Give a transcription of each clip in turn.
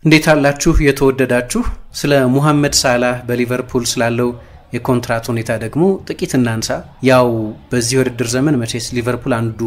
እንዴት አላችሁ የተወደዳችሁ? ስለ ሙሐመድ ሳላህ በሊቨርፑል ስላለው የኮንትራት ሁኔታ ደግሞ ጥቂት እናንሳ። ያው በዚህ ውድድር ዘመን መቼስ ሊቨርፑል አንዱ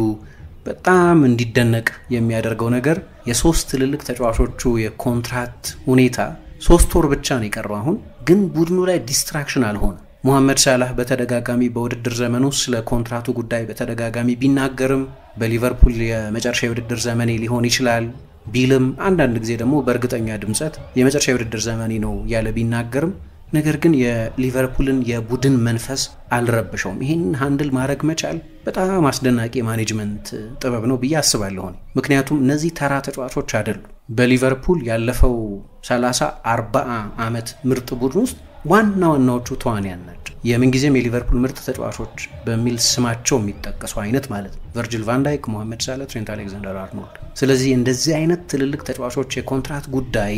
በጣም እንዲደነቅ የሚያደርገው ነገር የሶስት ትልልቅ ተጫዋቾቹ የኮንትራት ሁኔታ 3 ወር ብቻ ነው የቀረው። አሁን ግን ቡድኑ ላይ ዲስትራክሽን አልሆነ። ሙሐመድ ሳላህ በተደጋጋሚ በውድድር ዘመኑ ስለ ኮንትራቱ ጉዳይ በተደጋጋሚ ቢናገርም በሊቨርፑል የመጨረሻ የውድድር ዘመኔ ሊሆን ይችላል ቢልም አንዳንድ ጊዜ ደግሞ በእርግጠኛ ድምጸት የመጨረሻ የውድድር ዘመኔ ነው ያለ ቢናገርም ነገር ግን የሊቨርፑልን የቡድን መንፈስ አልረበሸውም። ይሄን ሃንድል ማድረግ መቻል በጣም አስደናቂ ማኔጅመንት ጥበብ ነው ብዬ አስባለሁ። ምክንያቱም እነዚህ ተራ ተጫዋቾች አይደሉም። በሊቨርፑል ያለፈው 30-40 ዓመት ምርጥ ቡድን ውስጥ ዋናዎቹ ተዋንያን ናቸው። የምንጊዜም የሊቨርፑል ምርጥ ተጫዋቾች በሚል ስማቸው የሚጠቀሱ አይነት ማለት ነው። ቨርጂል ቫን ዳይክ፣ ሙሐመድ ሳላህ፣ ትሬንት አሌክዛንደር አርኖልድ። ስለዚህ እንደዚህ አይነት ትልልቅ ተጫዋቾች የኮንትራት ጉዳይ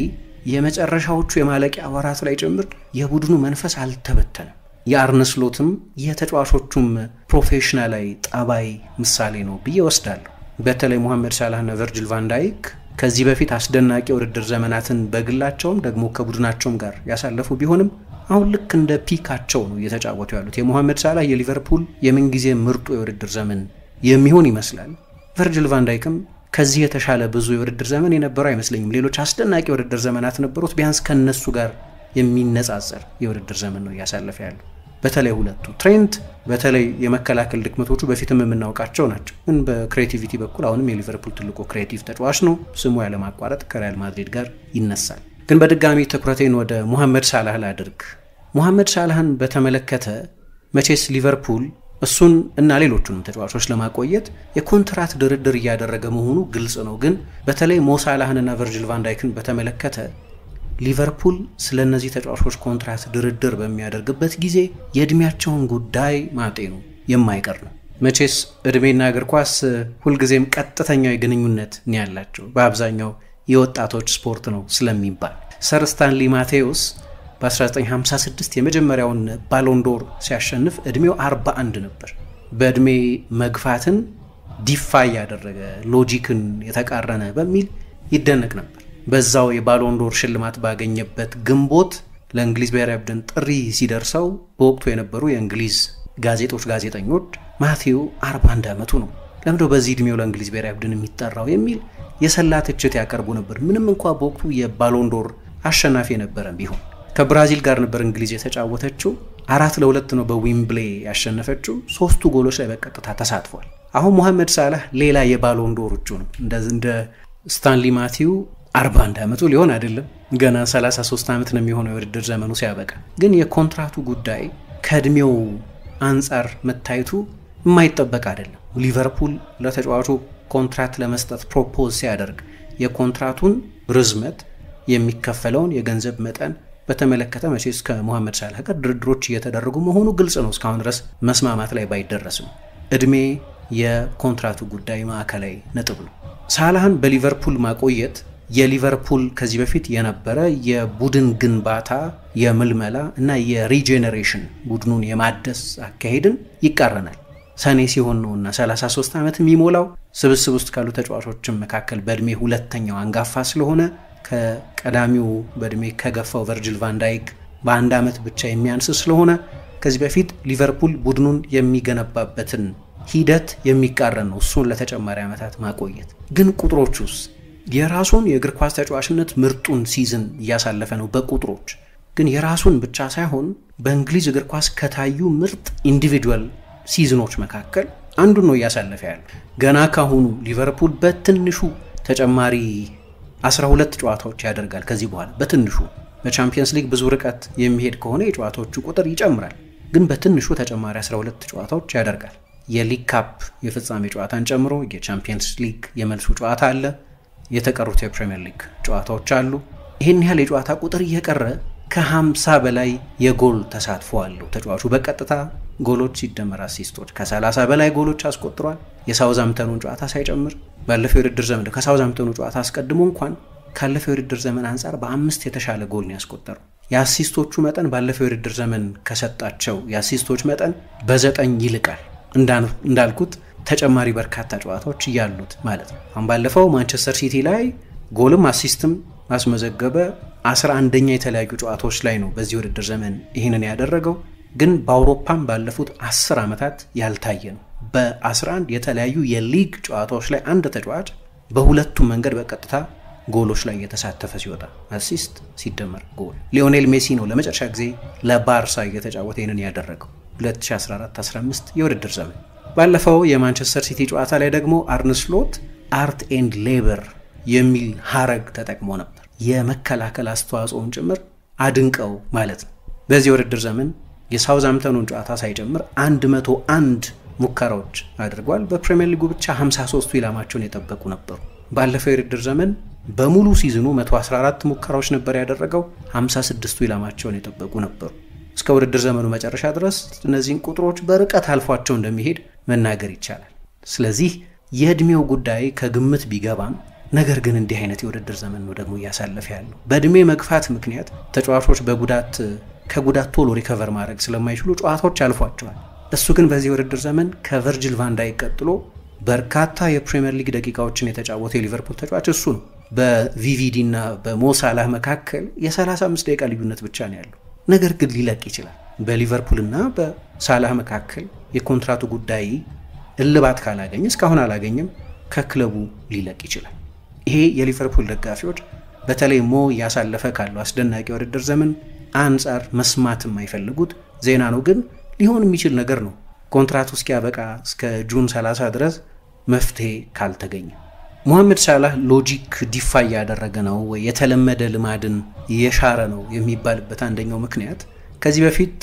የመጨረሻዎቹ የማለቂያ ወራት ላይ ጭምር የቡድኑ መንፈስ አልተበተነም። የአርነ ስሎትም የተጫዋቾቹም ፕሮፌሽናላዊ ጠባይ ምሳሌ ነው ብዬ ወስዳለሁ። በተለይ ሙሐመድ ሳላህና ቨርጂል ቫን ዳይክ ከዚህ በፊት አስደናቂ የውድድር ዘመናትን በግላቸውም ደግሞ ከቡድናቸውም ጋር ያሳለፉ ቢሆንም አሁን ልክ እንደ ፒካቸው ነው እየተጫወቱ ያሉት። የሙሐመድ ሳላህ የሊቨርፑል የምንጊዜ ምርጡ የውድድር ዘመን የሚሆን ይመስላል። ቨርጂል ቫን ዳይክም ከዚህ የተሻለ ብዙ የውድድር ዘመን የነበረው አይመስለኝም። ሌሎች አስደናቂ የውድድር ዘመናት ነበሩት፣ ቢያንስ ከነሱ ጋር የሚነጻጸር የውድድር ዘመን ነው እያሳለፈ ያለው። በተለይ ሁለቱ ትሬንት በተለይ የመከላከል ድክመቶቹ በፊትም የምናውቃቸው ናቸው፣ ግን በክሬቲቪቲ በኩል አሁንም የሊቨርፑል ትልቁ ክሬቲቭ ተጫዋች ነው። ስሙ ያለማቋረጥ ከሪያል ማድሪድ ጋር ይነሳል። ግን በድጋሚ ትኩረቴን ወደ ሙሐመድ ሳላህ ላድርግ። ሙሐመድ ሳላህን በተመለከተ መቼስ ሊቨርፑል እሱን እና ሌሎቹንም ተጫዋቾች ለማቆየት የኮንትራት ድርድር እያደረገ መሆኑ ግልጽ ነው። ግን በተለይ ሞ ሳላህንና ቨርጂል ቫን ዳይክን በተመለከተ ሊቨርፑል ስለ እነዚህ ተጫዋቾች ኮንትራት ድርድር በሚያደርግበት ጊዜ የእድሜያቸውን ጉዳይ ማጤኑ የማይቀር ነው። መቼስ እድሜና እግር ኳስ ሁልጊዜም ቀጥተኛው ግንኙነት ነው ያላቸው። በአብዛኛው የወጣቶች ስፖርት ነው ስለሚባል ሰር ስታንሊ ማቴዎስ በ1956 የመጀመሪያውን ባሎንዶር ሲያሸንፍ እድሜው 41 ነበር። በእድሜ መግፋትን ዲፋይ ያደረገ ሎጂክን የተቃረነ በሚል ይደነቅ ነበር። በዛው የባሎንዶር ሽልማት ባገኘበት ግንቦት ለእንግሊዝ ብሔራዊ ቡድን ጥሪ ሲደርሰው በወቅቱ የነበሩ የእንግሊዝ ጋዜጠኞች ማቴዎ 41 ዓመቱ ነው፣ ለምንድነው በዚህ እድሜው ለእንግሊዝ ብሔራዊ ቡድን የሚጠራው የሚል የሰላ ትችት ያቀርቡ ነበር። ምንም እንኳ በወቅቱ የባሎንዶር አሸናፊ የነበረም ቢሆን ከብራዚል ጋር ነበር እንግሊዝ የተጫወተችው። 4-2 ነው በዊምብሌ ያሸነፈችው። 3 ጎሎች ላይ በቀጥታ ተሳትፏል። አሁን ሙሐመድ ሳላህ ሌላ የባሎንዶር እጩ ነው። እንደ ስታንሊ ማቴዎ 41 ዓመቱ ሊሆን አይደለም፣ ገና 33 ዓመት ነው የሚሆነው የውድድር ዘመኑ ሲያበቃ። ግን የኮንትራቱ ጉዳይ ከእድሜው አንጻር መታየቱ የማይጠበቅ አይደለም። ሊቨርፑል ለተጫዋቹ ኮንትራት ለመስጠት ፕሮፖዝ ሲያደርግ የኮንትራቱን ርዝመት የሚከፈለውን የገንዘብ መጠን በተመለከተ መቼስ ከሙሐመድ ሳላህ ጋር ድርድሮች እየተደረጉ መሆኑ ግልጽ ነው። እስካሁን ድረስ መስማማት ላይ ባይደረስም እድሜ የኮንትራቱ ጉዳይ ማዕከላዊ ነጥብ ነው። ሳላህን በሊቨርፑል ማቆየት የሊቨርፑል ከዚህ በፊት የነበረ የቡድን ግንባታ የምልመላ እና የሪጄኔሬሽን ቡድኑን የማደስ አካሄድን ይቃረናል። ሰኔ ሲሆን ነውና 33 ዓመት የሚሞላው ስብስብ ውስጥ ካሉ ተጫዋቾችም መካከል በእድሜ ሁለተኛው አንጋፋ ስለሆነ ከቀዳሚው በእድሜ ከገፋው ቨርጂል ቫን ዳይክ በአንድ ዓመት ብቻ የሚያንስ ስለሆነ ከዚህ በፊት ሊቨርፑል ቡድኑን የሚገነባበትን ሂደት የሚቃረን ነው እሱን ለተጨማሪ ዓመታት ማቆየት። ግን ቁጥሮቹስ የራሱን የእግር ኳስ ተጫዋችነት ምርጡን ሲዝን እያሳለፈ ነው በቁጥሮች። ግን የራሱን ብቻ ሳይሆን በእንግሊዝ እግር ኳስ ከታዩ ምርጥ ኢንዲቪጁዋል ሲዝኖች መካከል አንዱን ነው እያሳለፈ ያለው። ገና ካሁኑ ሊቨርፑል በትንሹ ተጨማሪ 12 ጨዋታዎች ያደርጋል። ከዚህ በኋላ በትንሹ በቻምፒየንስ ሊግ ብዙ ርቀት የሚሄድ ከሆነ የጨዋታዎቹ ቁጥር ይጨምራል። ግን በትንሹ ተጨማሪ 12 ጨዋታዎች ያደርጋል። የሊግ ካፕ የፍጻሜ ጨዋታን ጨምሮ የቻምፒየንስ ሊግ የመልሱ ጨዋታ አለ። የተቀሩት የፕሪሚየር ሊግ ጨዋታዎች አሉ። ይሄን ያህል የጨዋታ ቁጥር እየቀረ ከ50 በላይ የጎል ተሳትፎ አለው ተጫዋቹ። በቀጥታ ጎሎች ሲደመር አሲስቶች ከ30 በላይ ጎሎች አስቆጥሯል። የሳውዛምፕተኑን ጨዋታ ሳይጨምር ባለፈው የውድድር ዘመን ከሳውዛምፕተኑ ጨዋታ አስቀድሞ እንኳን ካለፈው የውድድር ዘመን አንጻር በ5 የተሻለ ጎል ነው ያስቆጠረው። የአሲስቶቹ መጠን ባለፈው የውድድር ዘመን ከሰጣቸው የአሲስቶች መጠን በ9 ይልቃል። እንዳልኩት ተጨማሪ በርካታ ጨዋታዎች ያሉት ማለት ነው። አሁን ባለፈው ማንቸስተር ሲቲ ላይ ጎልም አሲስትም አስመዘገበ። 11ኛ የተለያዩ ጨዋታዎች ላይ ነው በዚህ ውድድር ዘመን ይህንን ያደረገው። ግን በአውሮፓም ባለፉት 10 ዓመታት ያልታየ ነው። በ11 የተለያዩ የሊግ ጨዋታዎች ላይ አንድ ተጫዋች በሁለቱም መንገድ በቀጥታ ጎሎች ላይ የተሳተፈ ሲወጣ አሲስት ሲደመር ጎል። ሊዮኔል ሜሲ ነው ለመጨረሻ ጊዜ ለባርሳ እየተጫወተ ይህንን ያደረገው 2014-15 የውድድር ዘመን። ባለፈው የማንቸስተር ሲቲ ጨዋታ ላይ ደግሞ አርነ ስሎት አርት ኤንድ ሌበር የሚል ሀረግ ተጠቅሞ ነበር። የመከላከል አስተዋጽኦን ጭምር አድንቀው ማለት ነው። በዚህ ውድድር ዘመን የሳውዛምተኑን ጨዋታ ሳይጨምር 101 ሙከራዎች አድርጓል። በፕሪሚየር ሊጉ ብቻ 53ቱ ኢላማቸውን የጠበቁ ነበሩ። ባለፈው የውድድር ዘመን በሙሉ ሲዝኑ 114 ሙከራዎች ነበር ያደረገው፣ 56ቱ ኢላማቸውን የጠበቁ ነበሩ። እስከ ውድድር ዘመኑ መጨረሻ ድረስ እነዚህን ቁጥሮች በርቀት አልፏቸው እንደሚሄድ መናገር ይቻላል። ስለዚህ የእድሜው ጉዳይ ከግምት ቢገባም ነገር ግን እንዲህ አይነት የውድድር ዘመን ነው ደግሞ እያሳለፈ ያለው። በእድሜ መግፋት ምክንያት ተጫዋቾች ከጉዳት ቶሎ ሪከቨር ማድረግ ስለማይችሉ ጨዋታዎች አልፏቸዋል። እሱ ግን በዚህ የውድድር ዘመን ከቨርጅል ቫን ዳይክ ቀጥሎ በርካታ የፕሪሚየር ሊግ ደቂቃዎችን የተጫወተ የሊቨርፑል ተጫዋች እሱ ነው። በቪቪዲ እና በሞሳላህ መካከል የ35 ደቂቃ ልዩነት ብቻ ነው ያለው። ነገር ግን ሊለቅ ይችላል። በሊቨርፑል እና በሳላህ መካከል የኮንትራቱ ጉዳይ እልባት ካላገኘ፣ እስካሁን አላገኘም፣ ከክለቡ ሊለቅ ይችላል። ይሄ የሊቨርፑል ደጋፊዎች በተለይ ሞ እያሳለፈ ካለው አስደናቂ የውድድር ዘመን አንጻር መስማት የማይፈልጉት ዜና ነው። ግን ሊሆን የሚችል ነገር ነው። ኮንትራቱ እስኪያበቃ እስከ ጁን 30 ድረስ መፍትሄ ካልተገኘ ሙሐመድ ሳላህ ሎጂክ ዲፋይ ያደረገ ነው ወይ የተለመደ ልማድን የሻረ ነው የሚባልበት አንደኛው ምክንያት ከዚህ በፊት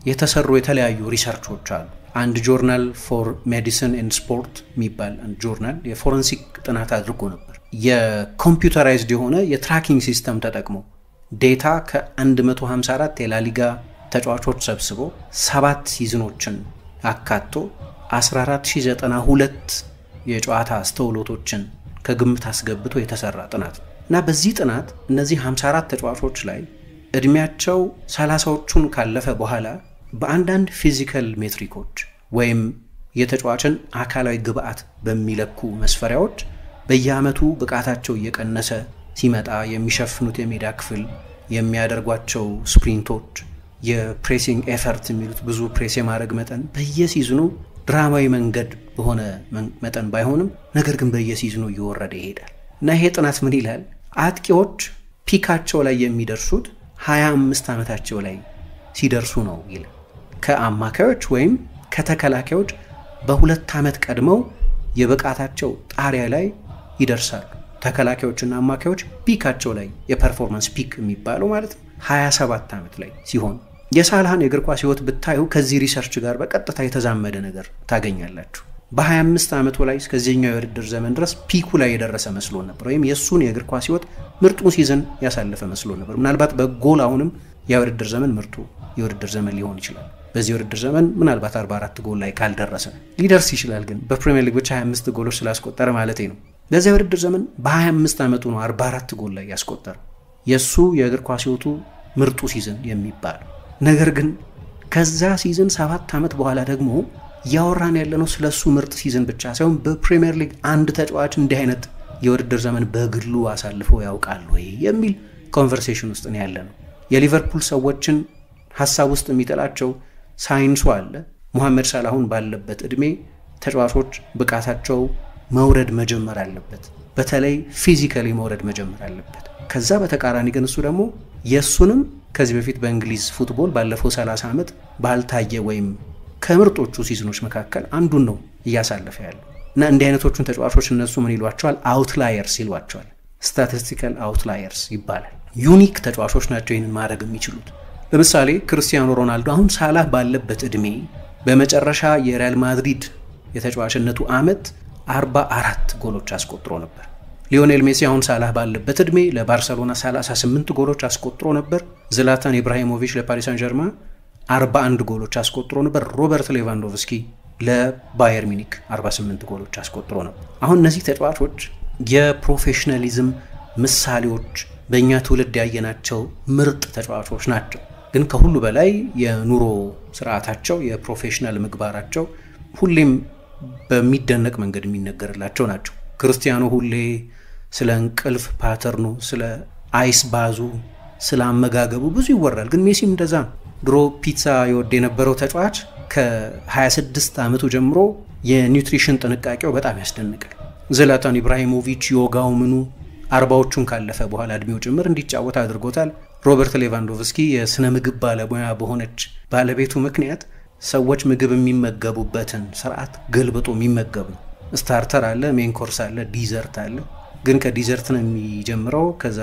የተሰሩ የተለያዩ ሪሰርቾች አሉ። አንድ ጆርናል ፎር ሜዲሲን ኤንድ ስፖርት የሚባል አንድ ጆርናል የፎረንሲክ ጥናት አድርጎ ነበር። የኮምፒውተራይዝድ የሆነ የትራኪንግ ሲስተም ተጠቅሞ ዴታ ከ154 የላሊጋ ተጫዋቾች ሰብስቦ 7 ሲዝኖችን አካቶ 14092 የጨዋታ አስተውሎቶችን ከግምት አስገብቶ የተሰራ ጥናት እና በዚህ ጥናት እነዚህ 54 ተጫዋቾች ላይ እድሜያቸው 30ዎቹን ካለፈ በኋላ በአንዳንድ ፊዚካል ሜትሪኮች ወይም የተጫዋችን አካላዊ ግብአት በሚለኩ መስፈሪያዎች በየዓመቱ ብቃታቸው እየቀነሰ ሲመጣ የሚሸፍኑት የሜዳ ክፍል፣ የሚያደርጓቸው ስፕሪንቶች፣ የፕሬሲንግ ኤፈርት የሚሉት ብዙ ፕሬስ የማድረግ መጠን በየሲዝኑ ድራማዊ መንገድ በሆነ መጠን ባይሆንም ነገር ግን በየሲዝኑ እየወረደ ይሄዳል እና ይሄ ጥናት ምን ይላል? አጥቂዎች ፒካቸው ላይ የሚደርሱት 25 ዓመታቸው ላይ ሲደርሱ ነው ይላል። ከአማካዮች ወይም ከተከላካዮች በ2 ዓመት ቀድመው የብቃታቸው ጣሪያ ላይ ይደርሳሉ። ተከላካዮችና አማካዮች ፒካቸው ላይ የፐርፎርማንስ ፒክ የሚባለው ማለት ነው 27 ዓመት ላይ ሲሆን የሳላህን የእግር ኳስ ህይወት ብታዩ ከዚህ ሪሰርች ጋር በቀጥታ የተዛመደ ነገር ታገኛላችሁ። በ25 ዓመቱ ላይ እስከዚህኛው የውድድር ዘመን ድረስ ፒኩ ላይ የደረሰ መስሎ ነበር፣ ወይም የሱን የእግር ኳስ ህይወት ምርጡ ሲዝን ያሳለፈ መስሎ ነበር። ምናልባት በጎል አሁንም የውድድር ዘመን ምርጡ የውድድር ዘመን ሊሆን ይችላል። በዚህ የውድድር ዘመን ምናልባት 44 ጎል ላይ ካልደረሰ ሊደርስ ይችላል። ግን በፕሪሚየር ሊግ ብቻ 25 ጎሎች ስላስቆጠረ ማለት ነው። በዚህ የውድድር ዘመን በ25 ዓመቱ ነው 44 ጎል ላይ ያስቆጠረ የሱ የእግር ኳስ ህይወቱ ምርጡ ሲዝን የሚባለው። ነገር ግን ከዛ ሲዝን 7 ዓመት በኋላ ደግሞ ያወራን ያለነው ስለሱ ምርጥ ሲዝን ብቻ ሳይሆን በፕሪሚየር ሊግ አንድ ተጫዋች እንዲህ አይነት የውድድር ዘመን በግሉ አሳልፎ ያውቃል ወይ የሚል ኮንቨርሴሽን ውስጥ ነው ያለነው። የሊቨርፑል ሰዎችን ሐሳብ ውስጥ የሚጠላቸው ሳይንሱ አለ። ሙሐመድ ሳላሁን ባለበት እድሜ ተጫዋቾች ብቃታቸው መውረድ መጀመር አለበት፣ በተለይ ፊዚካሊ መውረድ መጀመር አለበት። ከዛ በተቃራኒ ግን እሱ ደግሞ የሱንም ከዚህ በፊት በእንግሊዝ ፉትቦል ባለፈው 30 ዓመት ባልታየ ወይም ከምርጦቹ ሲዝኖች መካከል አንዱን ነው እያሳለፈ ያለው እና እንዲህ አይነቶቹን ተጫዋቾች እነሱ ምን ይሏቸዋል? አውትላየርስ ይሏቸዋል። ስታቲስቲካል አውትላየርስ ይባላል። ዩኒክ ተጫዋቾች ናቸው ይህንን ማድረግ የሚችሉት። ለምሳሌ ክርስቲያኖ ሮናልዶ አሁን ሳላህ ባለበት እድሜ በመጨረሻ የሪያል ማድሪድ የተጫዋችነቱ ዓመት 44 ጎሎች አስቆጥሮ ነበር። ሊዮኔል ሜሲ አሁን ሳላህ ባለበት እድሜ ለባርሰሎና 38 ጎሎች አስቆጥሮ ነበር። ዝላታን ኢብራሂሞቪች ለፓሪስ ሳን ጀርማ 41 ጎሎች አስቆጥሮ ነበር። ሮበርት ሌቫንዶቭስኪ ለባየር ሚኒክ 48 ጎሎች አስቆጥሮ ነበር። አሁን እነዚህ ተጫዋቾች የፕሮፌሽናሊዝም ምሳሌዎች፣ በእኛ ትውልድ ያየናቸው ምርጥ ተጫዋቾች ናቸው። ግን ከሁሉ በላይ የኑሮ ስርዓታቸው፣ የፕሮፌሽናል ምግባራቸው ሁሌም በሚደነቅ መንገድ የሚነገርላቸው ናቸው። ክርስቲያኖ ሁሌ ስለ እንቅልፍ ፓተርኑ፣ ስለ አይስ ባዙ፣ ስለ አመጋገቡ ብዙ ይወራል። ግን ሜሲም እንደዛ ነው። ድሮ ፒዛ ይወድ የነበረው ተጫዋች ከ26 ዓመቱ ጀምሮ የኒውትሪሽን ጥንቃቄው በጣም ያስደንቃል። ዝላታን ኢብራሂሞቪች ዮጋው ምኑ 40ዎቹን ካለፈ በኋላ እድሜው ጭምር እንዲጫወት አድርጎታል። ሮበርት ሌቫንዶቭስኪ የስነ ምግብ ባለሙያ በሆነች ባለቤቱ ምክንያት ሰዎች ምግብ የሚመገቡበትን ስርዓት ገልብጦ የሚመገብ ነው። ስታርተር አለ፣ ሜን ኮርስ አለ፣ ዲዘርት አለ። ግን ከዲዘርት ነው የሚጀምረው። ከዛ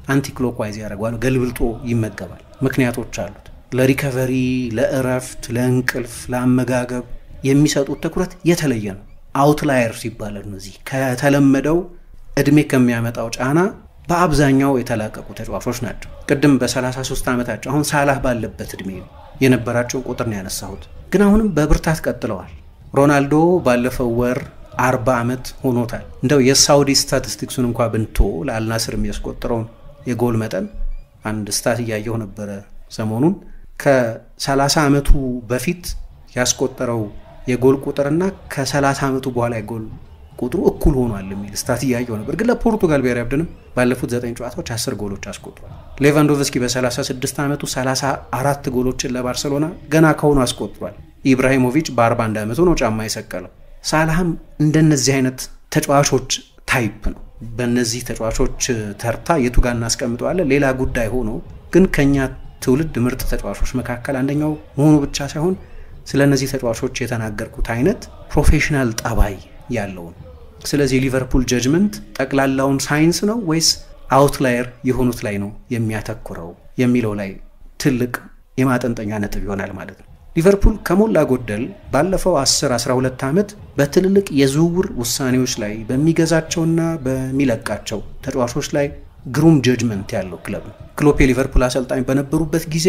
አንቲክሎክዋይዝ ያደርገዋል፣ ገልብጦ ይመገባል። ምክንያቶች አሉት። ለሪከቨሪ፣ ለእረፍት፣ ለእንቅልፍ፣ ለአመጋገብ የሚሰጡት ትኩረት የተለየ ነው። አውትላየርስ ይባላል። እነዚህ ከተለመደው እድሜ ከሚያመጣው ጫና በአብዛኛው የተላቀቁ ተጫዋቾች ናቸው። ቅድም በ33 ዓመታቸው አሁን ሳላህ ባለበት እድሜ የነበራቸውን ቁጥር ነው ያነሳሁት። ግን አሁንም በብርታት ቀጥለዋል። ሮናልዶ ባለፈው ወር 40 ዓመት ሆኖታል። እንደው የሳውዲ ስታቲስቲክሱን እንኳ ብንቶ ለአልናስር የሚያስቆጥረውን የጎል መጠን አንድ ስታት እያየሁ ነበረ ሰሞኑን። ከ30 ዓመቱ በፊት ያስቆጠረው የጎል ቁጥርና ከ30 ዓመቱ በኋላ የጎል ቁጥሩ እኩል ሆኗል የሚል ስታት እያየሁ ነበር። ግን ለፖርቱጋል ብሔራዊ ቡድንም ባለፉት 9 ጨዋታዎች 10 ጎሎች አስቆጥሯል። ሌቫንዶቭስኪ በ36 ዓመቱ 34 ጎሎችን ለባርሰሎና ገና ከሆኑ አስቆጥሯል። ኢብራሂሞቪች በ41 ዓመቱ ነው ጫማ የሰቀለው። ሳላህም እንደነዚህ አይነት ተጫዋቾች ታይፕ ነው። በእነዚህ ተጫዋቾች ተርታ የቱ ጋር እናስቀምጠዋለን ሌላ ጉዳይ ሆኖ፣ ግን ከኛ ትውልድ ምርጥ ተጫዋቾች መካከል አንደኛው መሆኑ ብቻ ሳይሆን ስለ እነዚህ ተጫዋቾች የተናገርኩት አይነት ፕሮፌሽናል ጠባይ ያለውን። ስለዚህ ሊቨርፑል ጀጅመንት ጠቅላላውን ሳይንስ ነው ወይስ አውትላየር የሆኑት ላይ ነው የሚያተኩረው የሚለው ላይ ትልቅ የማጠንጠኛ ነጥብ ይሆናል ማለት ነው። ሊቨርፑል ከሞላ ጎደል ባለፈው 10-12 ዓመት በትልልቅ የዝውውር ውሳኔዎች ላይ በሚገዛቸውና በሚለቃቸው ተጫዋቾች ላይ ግሩም ጀጅመንት ያለው ክለብ ነው። ክሎፕ የሊቨርፑል አሰልጣኝ በነበሩበት ጊዜ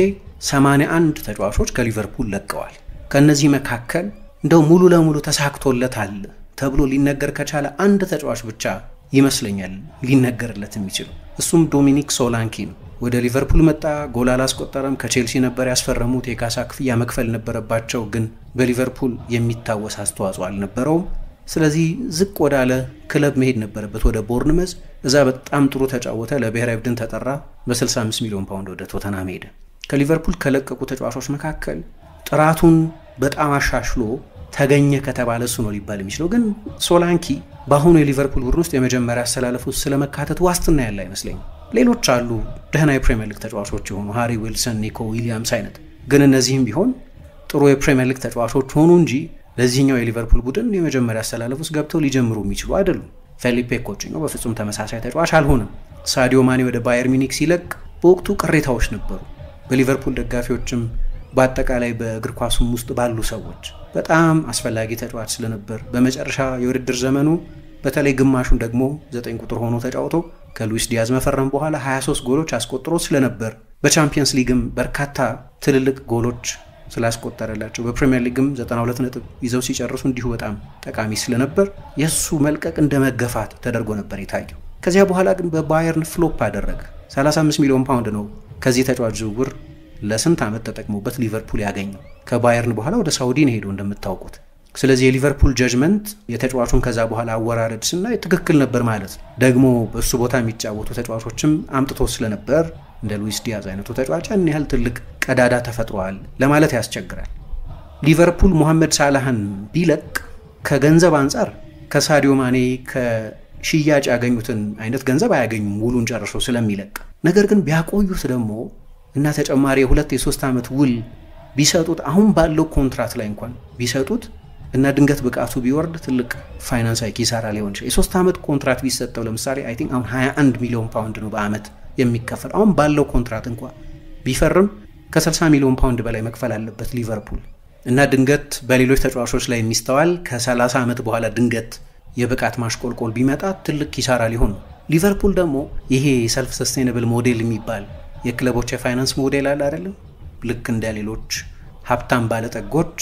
81 ተጫዋቾች ከሊቨርፑል ለቀዋል። ከነዚህ መካከል እንደው ሙሉ ለሙሉ ተሳክቶለታል ተብሎ ሊነገር ከቻለ አንድ ተጫዋች ብቻ ይመስለኛል ሊነገርለት የሚችለው፣ እሱም ዶሚኒክ ሶላንኪ ነው። ወደ ሊቨርፑል መጣ፣ ጎል አላስቆጠረም። ከቼልሲ ነበር ያስፈረሙት፣ የካሳ ክፍያ መክፈል ነበረባቸው፣ ግን በሊቨርፑል የሚታወስ አስተዋጽኦ አልነበረውም። ስለዚህ ዝቅ ወዳለ ክለብ መሄድ ነበረበት፣ ወደ ቦርንመዝ። እዛ በጣም ጥሩ ተጫወተ፣ ለብሔራዊ ቡድን ተጠራ፣ በ65 ሚሊዮን ፓውንድ ወደ ቶተንሃም ሄደ። ከሊቨርፑል ከለቀቁ ተጫዋቾች መካከል ጥራቱን በጣም አሻሽሎ ተገኘ ከተባለ እሱ ነው ሊባል የሚችለው። ግን ሶላንኪ በአሁኑ የሊቨርፑል ቡድን ውስጥ የመጀመሪያ አሰላለፍ ውስጥ ስለመካተት ዋስትና ያለ አይመስለኝም። ሌሎች አሉ ደህና የፕሪሚየር ሊግ ተጫዋቾች የሆኑ ሃሪ ዊልሰን፣ ኒኮ ዊሊያምስ አይነት። ግን እነዚህም ቢሆን ጥሩ የፕሪሚየር ሊግ ተጫዋቾች ሆኑ እንጂ ለዚህኛው የሊቨርፑል ቡድን የመጀመሪያ አሰላለፍ ውስጥ ገብተው ሊጀምሩ የሚችሉ አይደሉም። ፌሊፔ ኮቺኞ በፍጹም ተመሳሳይ ተጫዋች አልሆነም። ሳዲዮ ማኔ ወደ ባየር ሚኒክ ሲለቅ በወቅቱ ቅሬታዎች ነበሩ፣ በሊቨርፑል ደጋፊዎችም በአጠቃላይ በእግር ኳሱም ውስጥ ባሉ ሰዎች። በጣም አስፈላጊ ተጫዋች ስለነበር በመጨረሻ የውድድር ዘመኑ በተለይ ግማሹን ደግሞ 9 ቁጥር ሆኖ ተጫውቶ ከሉዊስ ዲያዝ መፈረም በኋላ 23 ጎሎች አስቆጥሮ ስለነበር፣ በቻምፒየንስ ሊግም በርካታ ትልልቅ ጎሎች ስላስቆጠረላቸው፣ በፕሪሚየር ሊግም 92 ነጥብ ይዘው ሲጨርሱ እንዲሁ በጣም ጠቃሚ ስለነበር የሱ መልቀቅ እንደ መገፋት ተደርጎ ነበር የታየው። ከዚያ በኋላ ግን በባየርን ፍሎፕ አደረገ። 35 ሚሊዮን ፓውንድ ነው ከዚህ ተጫዋች ዝውውር ለስንት ዓመት ተጠቅሞበት ሊቨርፑል ያገኘው። ከባየርን በኋላ ወደ ሳውዲ ነው ሄዶ እንደምታውቁት። ስለዚህ የሊቨርፑል ጀጅመንት የተጫዋቹን ከዛ በኋላ አወራረድ ስናይ ትክክል ነበር ማለት ነው። ደግሞ በእሱ ቦታ የሚጫወቱ ተጫዋቾችም አምጥቶ ስለነበር እንደ ሉዊስ ዲያዝ አይነቱ ተጫዋች ያን ያህል ትልቅ ቀዳዳ ተፈጥሯል ለማለት ያስቸግራል። ሊቨርፑል ሙሐመድ ሳላህን ቢለቅ ከገንዘብ አንጻር ከሳዲዮ ማኔ ከሽያጭ ያገኙትን አይነት ገንዘብ አያገኙም ውሉን ጨርሶ ስለሚለቅ። ነገር ግን ቢያቆዩት ደግሞ እና ተጨማሪ የ2-3 ዓመት ውል ቢሰጡት፣ አሁን ባለው ኮንትራት ላይ እንኳን ቢሰጡት እና ድንገት ብቃቱ ቢወርድ ትልቅ ፋይናንሳዊ ኪሳራ ሊሆን ይችላል። የ3 ዓመት ኮንትራት ቢሰጠው ለምሳሌ አይ ቲንክ አሁን 21 ሚሊዮን ፓውንድ ነው በአመት የሚከፈል። አሁን ባለው ኮንትራት እንኳን ቢፈርም ከ60 ሚሊዮን ፓውንድ በላይ መክፈል አለበት ሊቨርፑል። እና ድንገት በሌሎች ተጫዋቾች ላይ የሚስተዋል ከ30 ዓመት በኋላ ድንገት የብቃት ማሽቆልቆል ቢመጣ ትልቅ ኪሳራ ሊሆን ነው። ሊቨርፑል ደግሞ ይሄ ሰልፍ ሰስቴይነብል ሞዴል የሚባል የክለቦች የፋይናንስ ሞዴል አለ አይደለም። ልክ እንደ ሌሎች ሀብታም ባለጠጎች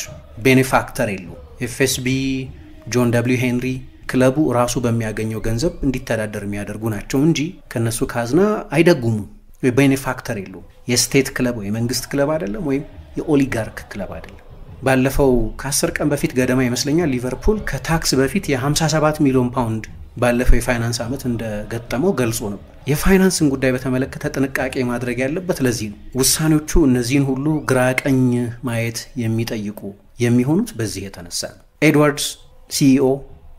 ቤኔፋክተር የሉ። ኤፍኤስቢ፣ ጆን ደብሊው ሄንሪ ክለቡ ራሱ በሚያገኘው ገንዘብ እንዲተዳደር የሚያደርጉ ናቸው እንጂ ከነሱ ካዝና አይደጉሙም። ቤኔፋክተር የሉ። የስቴት ክለብ ወይ መንግስት ክለብ አይደለም፣ ወይም የኦሊጋርክ ክለብ አይደለም። ባለፈው ከ10 ቀን በፊት ገደማ ይመስለኛል ሊቨርፑል ከታክስ በፊት የ57 ሚሊዮን ፓውንድ ባለፈው የፋይናንስ ዓመት እንደገጠመው ገልጾ ነበር። የፋይናንስን ጉዳይ በተመለከተ ጥንቃቄ ማድረግ ያለበት ለዚህ ነው። ውሳኔዎቹ እነዚህን ሁሉ ግራ ቀኝ ማየት የሚጠይቁ የሚሆኑት በዚህ የተነሳ ነው። ኤድዋርድስ ሲኢኦ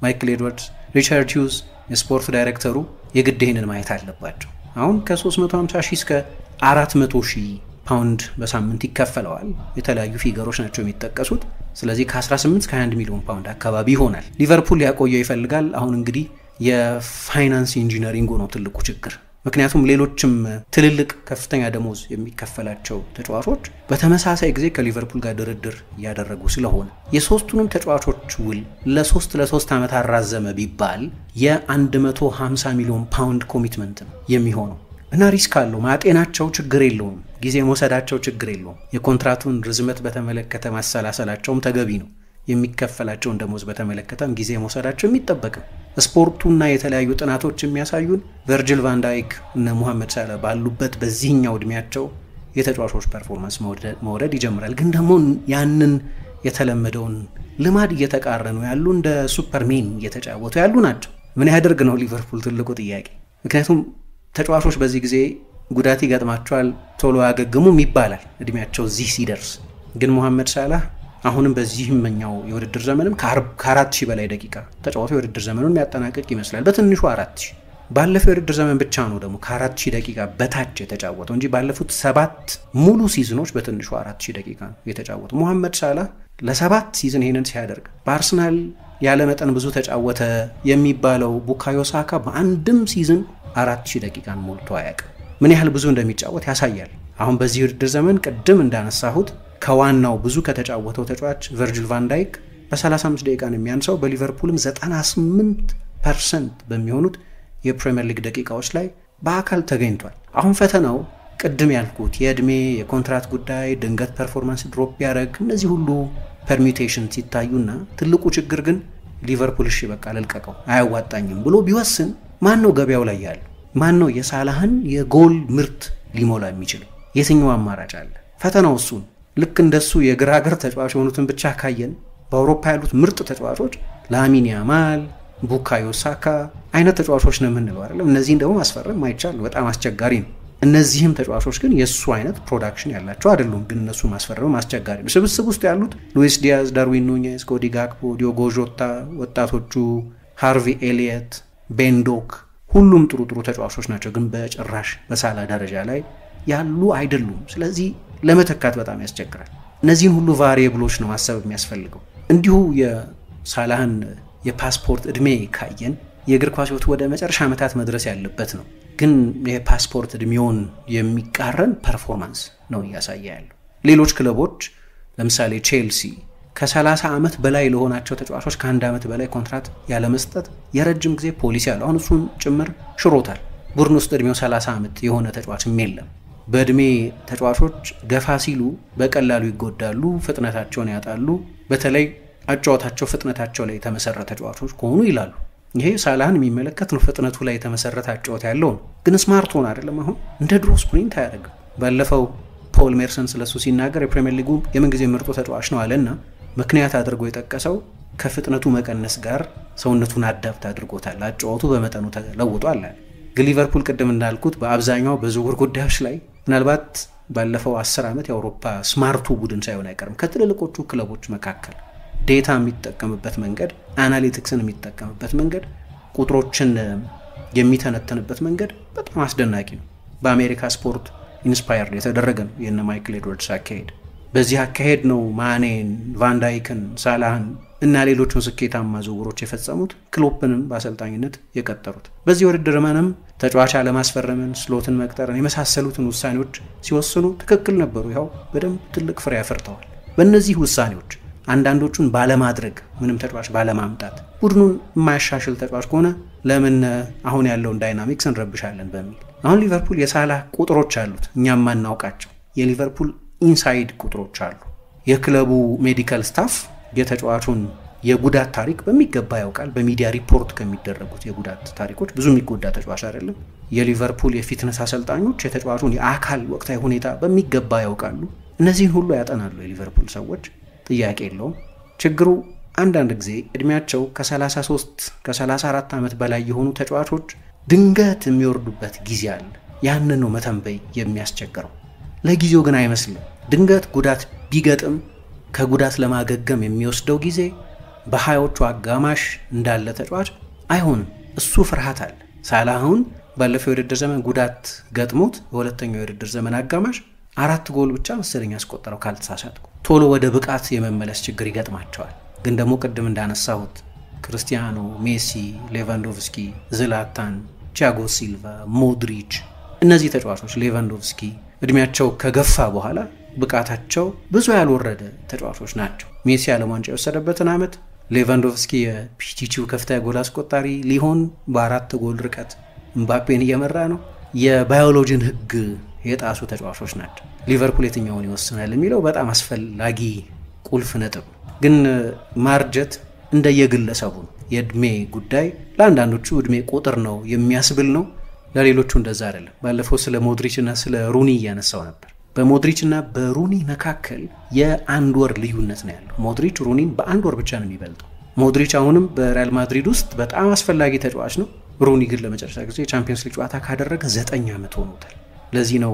ማይክል ኤድዋርድስ፣ ሪቻርድ ሂውዝ የስፖርት ዳይሬክተሩ የግድ ይህንን ማየት አለባቸው። አሁን ከ350 ሺህ እስከ 400 ሺህ ፓውንድ በሳምንት ይከፈለዋል። የተለያዩ ፊገሮች ናቸው የሚጠቀሱት። ስለዚህ ከ18 እስከ 21 ሚሊዮን ፓውንድ አካባቢ ይሆናል። ሊቨርፑል ሊያቆየው ይፈልጋል። አሁን እንግዲህ የፋይናንስ ኢንጂነሪንጉ ነው ትልቁ ችግር። ምክንያቱም ሌሎችም ትልልቅ ከፍተኛ ደሞዝ የሚከፈላቸው ተጫዋቾች በተመሳሳይ ጊዜ ከሊቨርፑል ጋር ድርድር እያደረጉ ስለሆነ የሶስቱንም ተጫዋቾች ውል ለ3 ዓመት አራዘመ ቢባል የ150 ሚሊዮን ፓውንድ ኮሚትመንት የሚሆነው እና ሪስክ አለው። ማጤናቸው ችግር የለውም፣ ጊዜ መውሰዳቸው ችግር የለውም። የኮንትራቱን ርዝመት በተመለከተ ማሰላሰላቸውም ተገቢ ነው። የሚከፈላቸውን ደሞዝ በተመለከተም ጊዜ መውሰዳቸው የሚጠበቅም። ስፖርቱና የተለያዩ ጥናቶች የሚያሳዩን ቨርጅል ቫን ዳይክ እና ሙሐመድ ሳላ ባሉበት በዚህኛው እድሜያቸው የተጫዋቾች ፐርፎርማንስ መውረድ ይጀምራል። ግን ደግሞ ያንን የተለመደውን ልማድ እየተቃረኑ ያሉ እንደ ሱፐርሜን እየተጫወቱ ያሉ ናቸው። ምን ያደርግ ነው ሊቨርፑል ትልቁ ጥያቄ። ምክንያቱም ተጫዋቾች በዚህ ጊዜ ጉዳት ይገጥማቸዋል፣ ቶሎ ያገግሙም ይባላል እድሜያቸው እዚህ ሲደርስ። ግን ሙሐመድ ሳላህ አሁንም በዚህኛው የውድድር ዘመንም ከ4000 በላይ ደቂቃ ተጫዋቹ የውድድር ዘመኑን የሚያጠናቅቅ ይመስላል። በትንሹ 4000 ባለፈው የውድድር ዘመን ብቻ ነው ደግሞ ከ4000 ደቂቃ በታች የተጫወተው እንጂ ባለፉት 7 ሙሉ ሲዝኖች በትንሹ 4000 ደቂቃ ነው የተጫወተው። ሙሐመድ ሳላህ ለ7 ሲዝን ይሄንን ሲያደርግ በአርሰናል ያለ መጠን ብዙ ተጫወተ የሚባለው ቡካዮ ሳካ በአንድም ሲዝን 4000 ደቂቃን ሞልቶ አያውቅም። ምን ያህል ብዙ እንደሚጫወት ያሳያል። አሁን በዚህ ውድድር ዘመን ቅድም እንዳነሳሁት ከዋናው ብዙ ከተጫወተው ተጫዋች ቨርጅል ቫን ዳይክ በ35 ደቂቃን የሚያንሰው በሊቨርፑልም 98% በሚሆኑት የፕሪሚየር ሊግ ደቂቃዎች ላይ በአካል ተገኝቷል። አሁን ፈተናው ቅድም ያልኩት የእድሜ የኮንትራት ጉዳይ፣ ድንገት ፐርፎርማንስ ድሮፕ ያደረግ፣ እነዚህ ሁሉ ፐርሚዩቴሽን ሲታዩና ትልቁ ችግር ግን ሊቨርፑል እሺ በቃ ልልቀቀው አያዋጣኝም ብሎ ቢወስን ማን ነው ገበያው ላይ ያለው? ማን ነው የሳላህን የጎል ምርት ሊሞላ የሚችለው? የትኛው አማራጭ አለ? ፈተናው እሱ። ልክ እንደሱ የግራገር ተጫዋች የሆኑትን ብቻ ካየን በአውሮፓ ያሉት ምርጥ ተጫዋቾች ላሚን ያማል፣ ቡካዮ ሳካ አይነት ተጫዋቾች ነው የምንለው አይደለም። እነዚህን ደግሞ ማስፈረም ማይቻል በጣም አስቸጋሪ ነው። እነዚህም ተጫዋቾች ግን የሱ አይነት ፕሮዳክሽን ያላቸው አይደሉም። ግን እነሱ ማስፈረም አስቸጋሪ ነው። ስብስብ ውስጥ ያሉት ሉዊስ ዲያዝ፣ ዳርዊን ኑኔዝ፣ ኮዲ ጋክፖ፣ ዲዮጎ ጆታ፣ ወጣቶቹ ሃርቪ ኤሊየት፣ ቤንዶክ ሁሉም ጥሩ ተጫዋቾች ናቸው። ግን በጭራሽ በሳላ ደረጃ ላይ ያሉ አይደሉም። ስለዚህ ለመተካት በጣም ያስቸግራል። እነዚህን ሁሉ ቫሪየብሎች ነው ማሰብ የሚያስፈልገው። እንዲሁ የሳላህን የፓስፖርት እድሜ ካየን የእግር ኳስ ሕይወት ወደ መጨረሻ ዓመታት መድረስ ያለበት ነው። ግን የፓስፖርት እድሜውን የሚቃረን ፐርፎርማንስ ነው እያሳየ ያለው። ሌሎች ክለቦች ለምሳሌ ቼልሲ ከ30 ዓመት በላይ ለሆናቸው ተጫዋቾች ከ1 ዓመት በላይ ኮንትራት ያለመስጠት የረጅም ጊዜ ፖሊሲ አለ። አሁን እሱን ጭምር ሽሮታል። ቡድን ውስጥ እድሜው 30 ዓመት የሆነ ተጫዋችም የለም። በእድሜ ተጫዋቾች ገፋ ሲሉ በቀላሉ ይጎዳሉ፣ ፍጥነታቸውን ያጣሉ። በተለይ አጫዋታቸው ፍጥነታቸው ላይ የተመሰረተ ተጫዋቾች ከሆኑ ይላሉ። ይሄ ሳላህን የሚመለከት ነው። ፍጥነቱ ላይ የተመሰረተ አጫዋት ያለው ነው። ግን ስማርት ሆነ አይደለም። አሁን እንደ ድሮ ስፕሪንት አያደርግም። ባለፈው ፖል ሜርሰን ስለሱ ሲናገር የፕሪሚየር ሊጉ የምንጊዜ ምርጡ ተጫዋች ነው አለና ምክንያት አድርጎ የጠቀሰው ከፍጥነቱ መቀነስ ጋር ሰውነቱን አዳፕት አድርጎታል፣ አጫዋቱ በመጠኑ ተለውጧል አለ። ግን ሊቨርፑል ቅድም እንዳልኩት በአብዛኛው በዝውውር ጉዳዮች ላይ ምናልባት ባለፈው 10 ዓመት የአውሮፓ ስማርቱ ቡድን ሳይሆን አይቀርም። ከትልልቆቹ ክለቦች መካከል ዴታ የሚጠቀምበት መንገድ፣ አናሊቲክስን የሚጠቀምበት መንገድ፣ ቁጥሮችን የሚተነተንበት መንገድ በጣም አስደናቂ ነው። በአሜሪካ ስፖርት ኢንስፓየርድ የተደረገ ነው የነ ማይክል ኤድዋርድስ አካሄድ። በዚህ አካሄድ ነው ማኔን፣ ቫን ዳይክን፣ ሳላህን እና ሌሎቹን ስኬታማ ዝውውሮች የፈጸሙት፣ ክሎፕንም በአሰልጣኝነት የቀጠሩት። በዚህ ውድድር ዘመንም ተጫዋች አለማስፈረምን፣ ስሎትን መቅጠርን የመሳሰሉትን ውሳኔዎች ሲወስኑ ትክክል ነበሩ። ያው በደንብ ትልቅ ፍሬ አፍርተዋል። በእነዚህ ውሳኔዎች አንዳንዶቹን ባለማድረግ፣ ምንም ተጫዋች ባለማምጣት፣ ቡድኑን የማያሻሽል ተጫዋች ከሆነ ለምን አሁን ያለውን ዳይናሚክስ እንረብሻለን በሚል አሁን ሊቨርፑል የሳላህ ቁጥሮች አሉት፣ እኛም ማናውቃቸው የሊቨርፑል ኢንሳይድ ቁጥሮች አሉ። የክለቡ ሜዲካል ስታፍ የተጫዋቹን የጉዳት ታሪክ በሚገባ ያውቃል። በሚዲያ ሪፖርት ከሚደረጉት የጉዳት ታሪኮች ብዙ የሚጎዳ ተጫዋች አይደለም። የሊቨርፑል የፊትነስ አሰልጣኞች የተጫዋቹን የአካል ወቅታዊ ሁኔታ በሚገባ ያውቃሉ። እነዚህን ሁሉ ያጠናሉ የሊቨርፑል ሰዎች፣ ጥያቄ የለውም። ችግሩ አንዳንድ ጊዜ እድሜያቸው ከ33 ከ34 ዓመት በላይ የሆኑ ተጫዋቾች ድንገት የሚወርዱበት ጊዜ አለ። ያንን ነው መተንበይ የሚያስቸግረው። ለጊዜው ግን አይመስልም። ድንገት ጉዳት ቢገጥም ከጉዳት ለማገገም የሚወስደው ጊዜ በሃያዎቹ አጋማሽ እንዳለ ተጫዋች አይሆንም። እሱ ፍርሃት አለ። ሳላሁን ባለፈው የውድድር ዘመን ጉዳት ገጥሞት በሁለተኛው የውድድር ዘመን አጋማሽ 4 ጎል ብቻ መሰለኝ ያስቆጠረው ካልተሳሳትኩ። ቶሎ ወደ ብቃት የመመለስ ችግር ይገጥማቸዋል። ግን ደግሞ ቅድም እንዳነሳሁት ክርስቲያኖ፣ ሜሲ፣ ሌቫንዶቭስኪ፣ ዝላታን፣ ቲያጎ ሲልቫ፣ ሞድሪች እነዚህ ተጫዋቾች ሌቫንዶቭስኪ እድሜያቸው ከገፋ በኋላ ብቃታቸው ብዙ ያልወረደ ተጫዋቾች ናቸው። ሜሲ ዓለም ዋንጫ የወሰደበትን ዓመት ሌቫንዶቭስኪ የፒቺቺው ከፍተኛ ጎል አስቆጣሪ ሊሆን በ4 ጎል ርቀት ምባፔን እየመራ ነው። የባዮሎጂን ሕግ የጣሱ ተጫዋቾች ናቸው። ሊቨርፑል የትኛውን ይወስናል የሚለው በጣም አስፈላጊ ቁልፍ ነጥብ። ግን ማርጀት እንደየግለሰቡ ነው። የእድሜ ጉዳይ ለአንዳንዶቹ እድሜ ቁጥር ነው የሚያስብል ነው፣ ለሌሎቹ እንደዛ አይደለም። ባለፈው ስለ ሞድሪች እና ስለ ሩኒ እያነሳው ነበር። በሞድሪች እና በሩኒ መካከል የ1 ወር ልዩነት ነው ያለው። ሞድሪች ሩኒን በ1 ወር ብቻ ነው የሚበልጠው። ሞድሪች አሁንም በሪያል ማድሪድ ውስጥ በጣም አስፈላጊ ተጫዋች ነው። ሩኒ ግን ለመጨረሻ ጊዜ የቻምፒየንስ ሊግ ጨዋታ ካደረገ 9 ዓመት ሆኖታል። ለዚህ ነው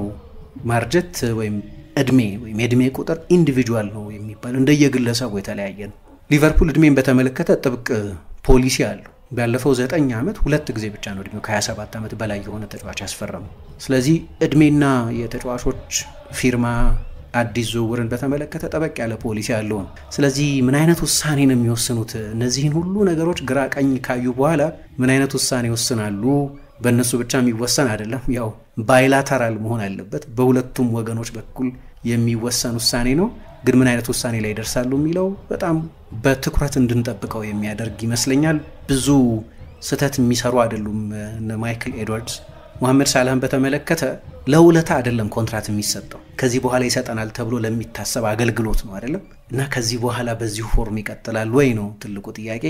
ማርጀት ወይም እድሜ ወይም የእድሜ ቁጥር ኢንዲቪጁዋል ነው የሚባለው፣ እንደየግለሰቡ የተለያየ ነው። ሊቨርፑል እድሜን በተመለከተ ጥብቅ ፖሊሲ አለው። ባለፈው 9 ዓመት 2 ጊዜ ብቻ ነው እድሜው ከ27 ዓመት በላይ የሆነ ተጫዋች ያስፈረመው። ስለዚህ እድሜና የተጫዋቾች ፊርማ አዲስ ዝውውርን በተመለከተ ጠበቅ ያለ ፖሊሲ ያለው ነው። ስለዚህ ምን አይነት ውሳኔ ነው የሚወስኑት? እነዚህን ሁሉ ነገሮች ግራ ቀኝ ካዩ በኋላ ምን አይነት ውሳኔ ይወስናሉ? በእነሱ ብቻ የሚወሰን አይደለም። ያው ባይላተራል መሆን አለበት። በሁለቱም ወገኖች በኩል የሚወሰን ውሳኔ ነው። ግን ምን አይነት ውሳኔ ላይ ይደርሳሉ የሚለው በጣም በትኩረት እንድንጠብቀው የሚያደርግ ይመስለኛል። ብዙ ስህተት የሚሰሩ አይደሉም እነ ማይክል ኤድዋርድስ። ሙሐመድ ሳላህን በተመለከተ ለውለታ አይደለም ኮንትራት የሚሰጠው፣ ከዚህ በኋላ ይሰጠናል ተብሎ ለሚታሰብ አገልግሎት ነው አይደለም። እና ከዚህ በኋላ በዚሁ ፎርም ይቀጥላል ወይ ነው ትልቁ ጥያቄ።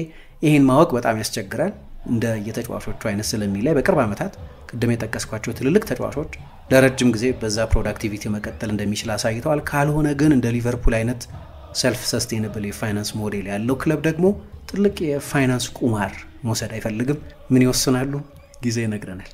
ይህን ማወቅ በጣም ያስቸግራል እንደ የተጫዋቾቹ አይነት ስለሚላይ። በቅርብ ዓመታት ቅድም የጠቀስኳቸው ትልልቅ ተጫዋቾች ለረጅም ጊዜ በዛ ፕሮዳክቲቪቲ መቀጠል እንደሚችል አሳይተዋል። ካልሆነ ግን እንደ ሊቨርፑል አይነት ሰልፍ ሰስቴነብል የፋይናንስ ሞዴል ያለው ክለብ ደግሞ ትልቅ የፋይናንስ ቁማር መውሰድ አይፈልግም። ምን ይወስናሉ? ጊዜ ይነግረናል።